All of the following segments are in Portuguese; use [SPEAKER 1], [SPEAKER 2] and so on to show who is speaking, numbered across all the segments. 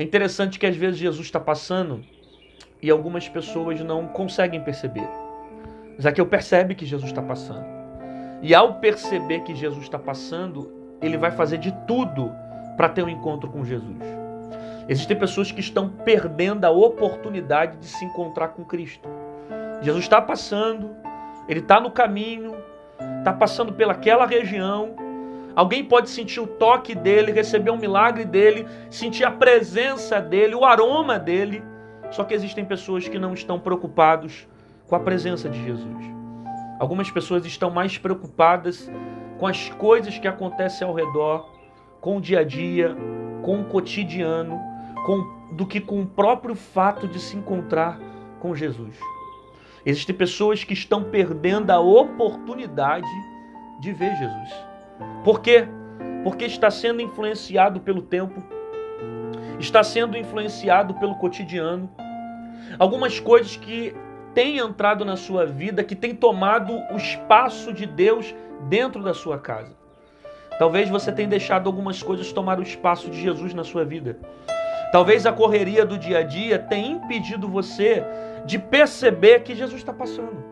[SPEAKER 1] É interessante que às vezes Jesus está passando e algumas pessoas não conseguem perceber. Zaqueu percebe que Jesus está passando. E ao perceber que Jesus está passando, ele vai fazer de tudo para ter um encontro com Jesus. Existem pessoas que estão perdendo a oportunidade de se encontrar com Cristo. Jesus está passando, ele está no caminho, está passando pelaquela região. Alguém pode sentir o toque dele, receber um milagre dele, sentir a presença dele, o aroma dele. Só que existem pessoas que não estão preocupadas com a presença de Jesus. Algumas pessoas estão mais preocupadas com as coisas que acontecem ao redor, com o dia a dia, com o cotidiano, do que com o próprio fato de se encontrar com Jesus. Existem pessoas que estão perdendo a oportunidade de ver Jesus. Por quê? Porque está sendo influenciado pelo tempo, está sendo influenciado pelo cotidiano. Algumas coisas que têm entrado na sua vida, que têm tomado o espaço de Deus dentro da sua casa. Talvez você tenha deixado algumas coisas tomar o espaço de Jesus na sua vida. Talvez a correria do dia a dia tenha impedido você de perceber que Jesus está passando.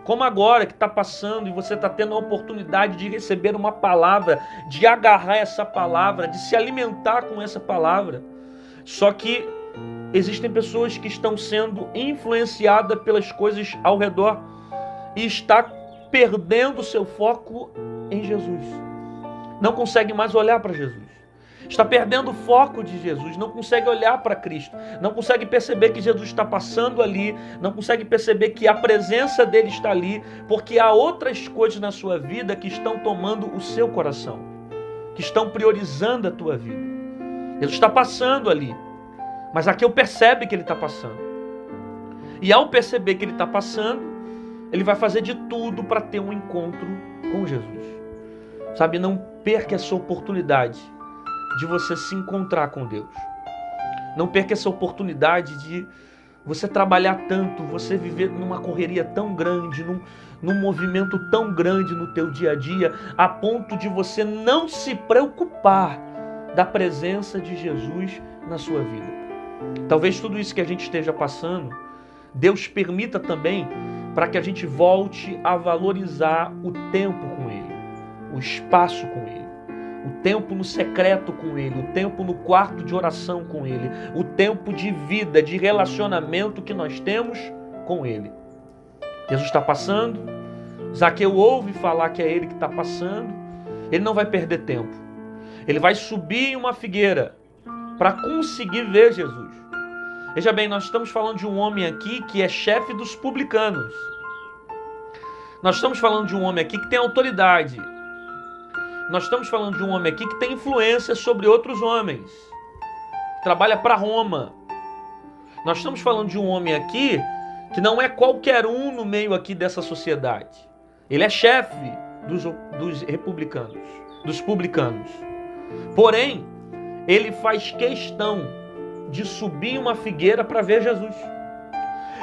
[SPEAKER 1] Como agora que está passando e você está tendo a oportunidade de receber uma palavra, de agarrar essa palavra, de se alimentar com essa palavra. Só que existem pessoas que estão sendo influenciadas pelas coisas ao redor e está perdendo seu foco em Jesus. Não consegue mais olhar para Jesus. Está perdendo o foco de Jesus, não consegue olhar para Cristo, não consegue perceber que Jesus está passando ali, não consegue perceber que a presença dele está ali, porque há outras coisas na sua vida que estão tomando o seu coração, que estão priorizando a tua vida. Jesus está passando ali, mas aqui eu percebo que ele está passando. E ao perceber que ele está passando, ele vai fazer de tudo para ter um encontro com Jesus. Sabe, não perca essa oportunidade de você se encontrar com Deus. Não perca essa oportunidade de você trabalhar tanto, você viver numa correria tão grande, num movimento tão grande no teu dia a dia, a ponto de você não se preocupar da presença de Jesus na sua vida. Talvez tudo isso que a gente esteja passando, Deus permita também para que a gente volte a valorizar o tempo com Ele, o espaço com Ele. O tempo no secreto com Ele, o tempo no quarto de oração com Ele, o tempo de vida, de relacionamento que nós temos com Ele. Jesus está passando, Zaqueu ouve falar que é Ele que está passando, ele não vai perder tempo. Ele vai subir em uma figueira para conseguir ver Jesus. Veja bem, nós estamos falando de um homem aqui que é chefe dos publicanos. Nós estamos falando de um homem aqui que tem autoridade. Nós estamos falando de um homem aqui que tem influência sobre outros homens, que trabalha para Roma. Nós estamos falando de um homem aqui que não é qualquer um no meio aqui dessa sociedade. Ele é chefe dos republicanos, dos publicanos. Porém, ele faz questão de subir uma figueira para ver Jesus.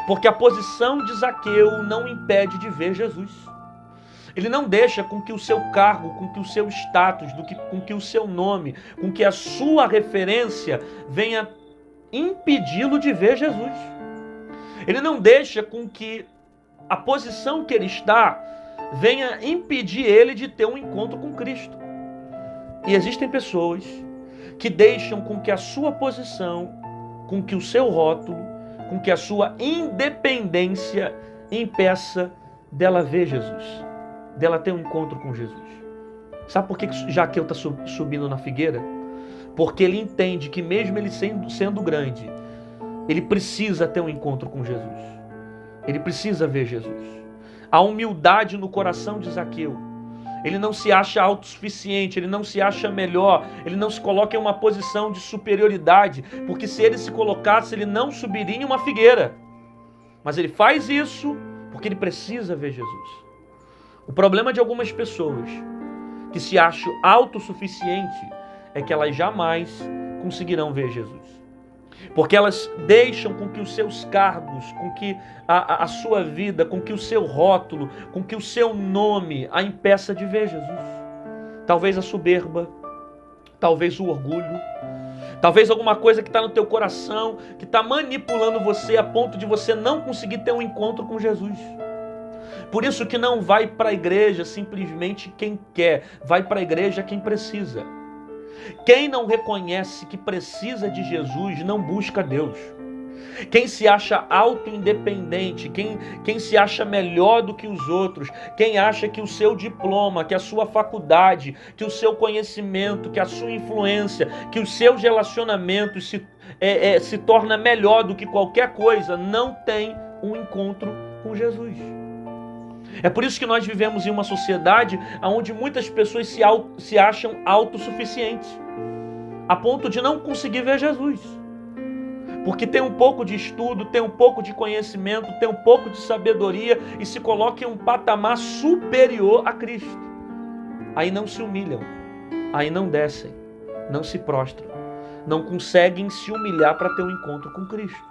[SPEAKER 1] Porque a posição de Zaqueu não impede de ver Jesus. Ele não deixa com que o seu cargo, com que o seu status, com que o seu nome, com que a sua referência venha impedi-lo de ver Jesus. Ele não deixa com que a posição que ele está venha impedir ele de ter um encontro com Cristo. E existem pessoas que deixam com que a sua posição, com que o seu rótulo, com que a sua independência impeça dela ver Jesus, dela ter um encontro com Jesus. Sabe por que Zaqueu está subindo na figueira? Porque ele entende que mesmo ele sendo grande, ele precisa ter um encontro com Jesus. Ele precisa ver Jesus. A humildade no coração de Zaqueu. Ele não se acha autossuficiente, ele não se acha melhor, ele não se coloca em uma posição de superioridade, porque se ele se colocasse, ele não subiria em uma figueira. Mas ele faz isso porque ele precisa ver Jesus. O problema de algumas pessoas que se acham autossuficientes é que elas jamais conseguirão ver Jesus. Porque elas deixam com que os seus cargos, com que a sua vida, com que o seu rótulo, com que o seu nome a impeça de ver Jesus. Talvez a soberba, talvez o orgulho, Talvez alguma coisa que está no teu coração, que está manipulando você a ponto de você não conseguir ter um encontro com Jesus. Por isso que não vai para a igreja simplesmente quem quer, vai para a igreja quem precisa. Quem não reconhece que precisa de Jesus não busca Deus. Quem se acha auto-independente, quem se acha melhor do que os outros, quem acha que o seu diploma, que a sua faculdade, que o seu conhecimento, que a sua influência, que os seus relacionamentos se torna melhor do que qualquer coisa, não tem um encontro com Jesus. É por isso que nós vivemos em uma sociedade onde muitas pessoas se acham autossuficientes, a ponto de não conseguir ver Jesus. Porque tem um pouco de estudo, tem um pouco de conhecimento, tem um pouco de sabedoria e se coloca em um patamar superior a Cristo. Aí não se humilham, aí não descem, não se prostram, não conseguem se humilhar para ter um encontro com Cristo.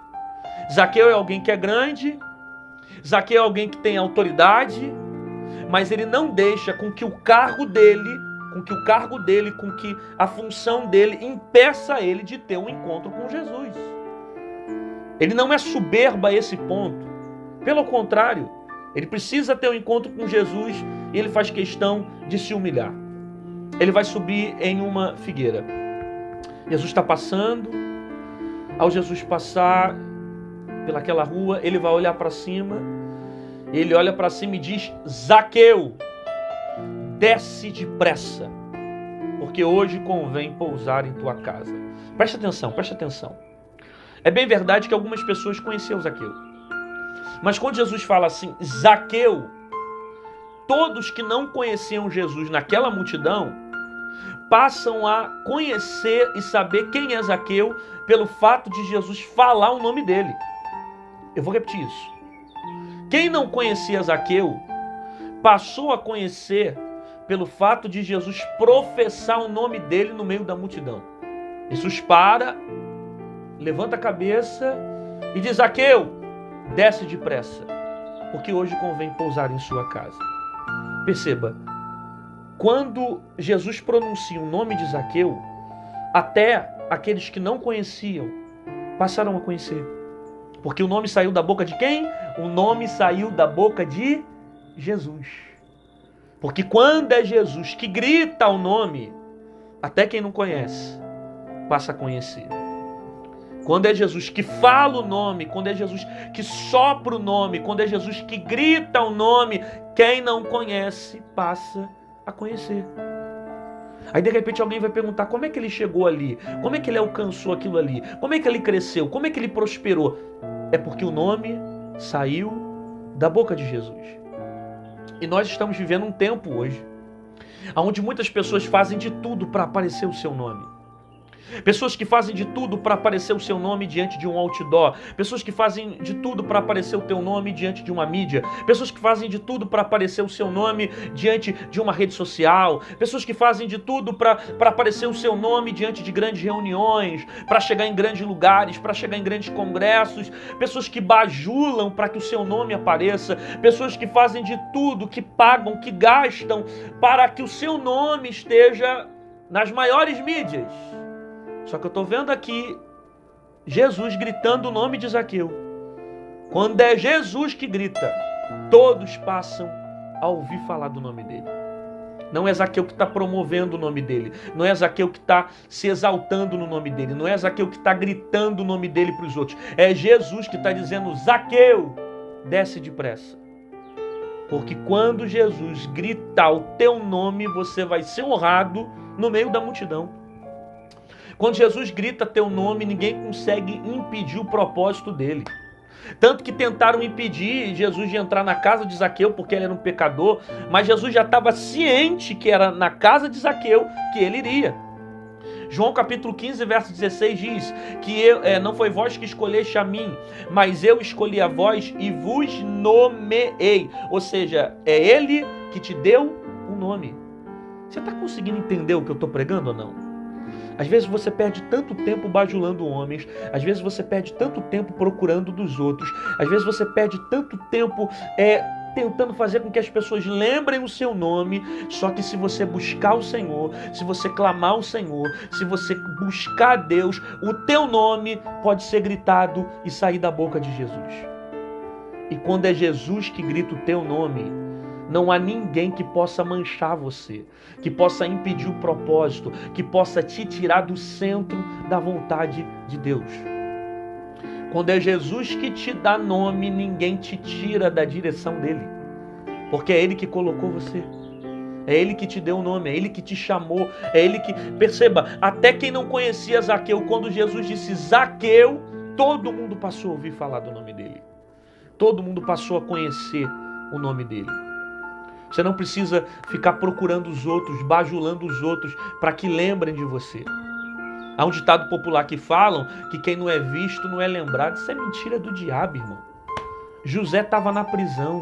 [SPEAKER 1] Zaqueu é alguém que é grande, Zaqueu é alguém que tem autoridade, mas ele não deixa com que o cargo dele, com que a função dele impeça ele de ter um encontro com Jesus. Ele não é soberba a esse ponto. Pelo contrário, ele precisa ter um encontro com Jesus e ele faz questão de se humilhar. Ele vai subir em uma figueira. Jesus está passando. Ao Jesus passar pelaquela rua, ele vai olhar para cima. Ele olha para cima e diz: Zaqueu, desce depressa, porque hoje convém pousar em tua casa. Presta atenção, presta atenção. É bem verdade que algumas pessoas conheciam Zaqueu. Mas quando Jesus fala assim, Zaqueu, todos que não conheciam Jesus naquela multidão, passam a conhecer e saber quem é Zaqueu pelo fato de Jesus falar o nome dele. Eu vou repetir isso. Quem não conhecia Zaqueu, passou a conhecer pelo fato de Jesus professar o nome dele no meio da multidão. Jesus para, levanta a cabeça e diz: Zaqueu, desce depressa, porque hoje convém pousar em sua casa. Perceba, quando Jesus pronuncia o nome de Zaqueu, até aqueles que não conheciam passaram a conhecer. Porque o nome saiu da boca de quem? O nome saiu da boca de Jesus. Porque quando é Jesus que grita o nome, até quem não conhece passa a conhecer. Quando é Jesus que fala o nome, quando é Jesus que sopra o nome, quando é Jesus que grita o nome, quem não conhece passa a conhecer. Aí de repente alguém vai perguntar: como é que ele chegou ali? Como é que ele alcançou aquilo ali? Como é que ele cresceu? Como é que ele prosperou? É porque o nome saiu da boca de Jesus. E nós estamos vivendo um tempo hoje onde muitas pessoas fazem de tudo para aparecer o seu nome. Pessoas que fazem de tudo para aparecer o seu nome diante de um outdoor. Pessoas que fazem de tudo para aparecer o teu nome diante de uma mídia. Pessoas que fazem de tudo para aparecer o seu nome diante de uma rede social. Pessoas que fazem de tudo para aparecer o seu nome diante de grandes reuniões, para chegar em grandes lugares, para chegar em grandes congressos. Pessoas que bajulam para que o seu nome apareça. Pessoas que fazem de tudo, que pagam, que gastam para que o seu nome esteja nas maiores mídias. Só que eu estou vendo aqui Jesus gritando o nome de Zaqueu. Quando é Jesus que grita, todos passam a ouvir falar do nome dele. Não é Zaqueu que está promovendo o nome dele. Não é Zaqueu que está se exaltando no nome dele. Não é Zaqueu que está gritando o nome dele para os outros. É Jesus que está dizendo: Zaqueu, desce depressa. Porque quando Jesus gritar o teu nome, você vai ser honrado no meio da multidão. Quando Jesus grita teu nome, ninguém consegue impedir o propósito dele. Tanto que tentaram impedir Jesus de entrar na casa de Zaqueu, porque ele era um pecador, mas Jesus já estava ciente que era na casa de Zaqueu que ele iria. João capítulo 15, verso 16 diz que não foi vós que escolheste a mim, mas eu escolhi a vós e vos nomeei. Ou seja, é ele que te deu um nome. Você está conseguindo entender o que eu estou pregando ou não? Às vezes você perde tanto tempo bajulando homens, às vezes você perde tanto tempo procurando dos outros, às vezes você perde tanto tempo tentando fazer com que as pessoas lembrem o seu nome, só que se você buscar o Senhor, se você clamar o Senhor, se você buscar Deus, o teu nome pode ser gritado e sair da boca de Jesus. E quando é Jesus que grita o teu nome, não há ninguém que possa manchar você, que possa impedir o propósito, que possa te tirar do centro da vontade de Deus. Quando é Jesus que te dá nome, ninguém te tira da direção dele, porque é ele que colocou você, é ele que te deu o nome, é ele que te chamou, é ele que... Perceba, até quem não conhecia Zaqueu, quando Jesus disse Zaqueu, todo mundo passou a ouvir falar do nome dele, todo mundo passou a conhecer o nome dele. Você não precisa ficar procurando os outros, bajulando os outros para que lembrem de você. Há um ditado popular que falam que quem não é visto não é lembrado. Isso é mentira do diabo, irmão. José estava na prisão,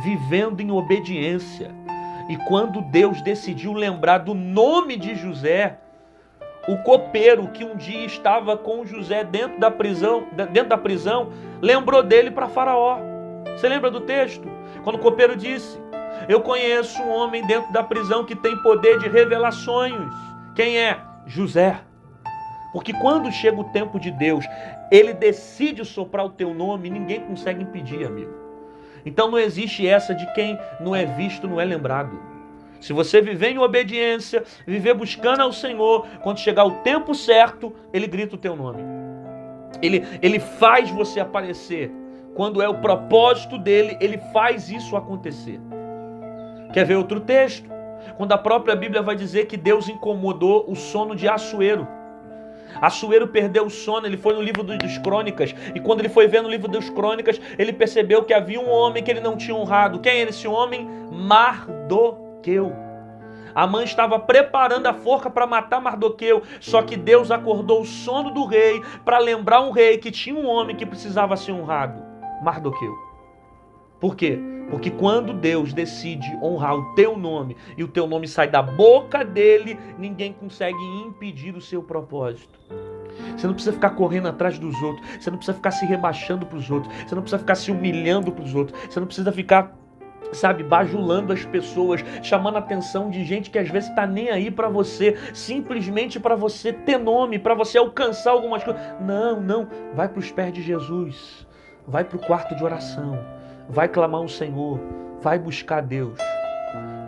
[SPEAKER 1] vivendo em obediência. E quando Deus decidiu lembrar do nome de José, o copeiro que um dia estava com José dentro da prisão, lembrou dele para Faraó. Você lembra do texto? Quando o copeiro disse: eu conheço um homem dentro da prisão que tem poder de revelar sonhos. Quem é? José. Porque quando chega o tempo de Deus, ele decide soprar o teu nome, ninguém consegue impedir, amigo. Então não existe essa de quem não é visto, não é lembrado. Se você viver em obediência, viver buscando ao Senhor, quando chegar o tempo certo, ele grita o teu nome. Ele faz você aparecer. Quando é o propósito dele, ele faz isso acontecer. Quer ver outro texto? Quando a própria Bíblia vai dizer que Deus incomodou o sono de Assuero. Assuero perdeu o sono, ele foi no livro dos Crônicas, e quando ele foi ver no livro dos Crônicas, ele percebeu que havia um homem que ele não tinha honrado. Quem era esse homem? Mardoqueu. Amã estava preparando a forca para matar Mardoqueu, só que Deus acordou o sono do rei para lembrar um rei que tinha um homem que precisava ser honrado, Mardoqueu. Por quê? Porque quando Deus decide honrar o teu nome e o teu nome sai da boca dele, ninguém consegue impedir o seu propósito. Você não precisa ficar correndo atrás dos outros, você não precisa ficar se rebaixando para os outros, você não precisa ficar se humilhando para os outros, você não precisa ficar, bajulando as pessoas, chamando a atenção de gente que às vezes está nem aí para você, simplesmente para você ter nome, para você alcançar algumas coisas. Não, vai para os pés de Jesus, vai para o quarto de oração, vai clamar ao Senhor, vai buscar Deus.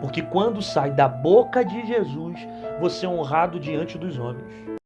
[SPEAKER 1] Porque quando sai da boca de Jesus, você é honrado diante dos homens.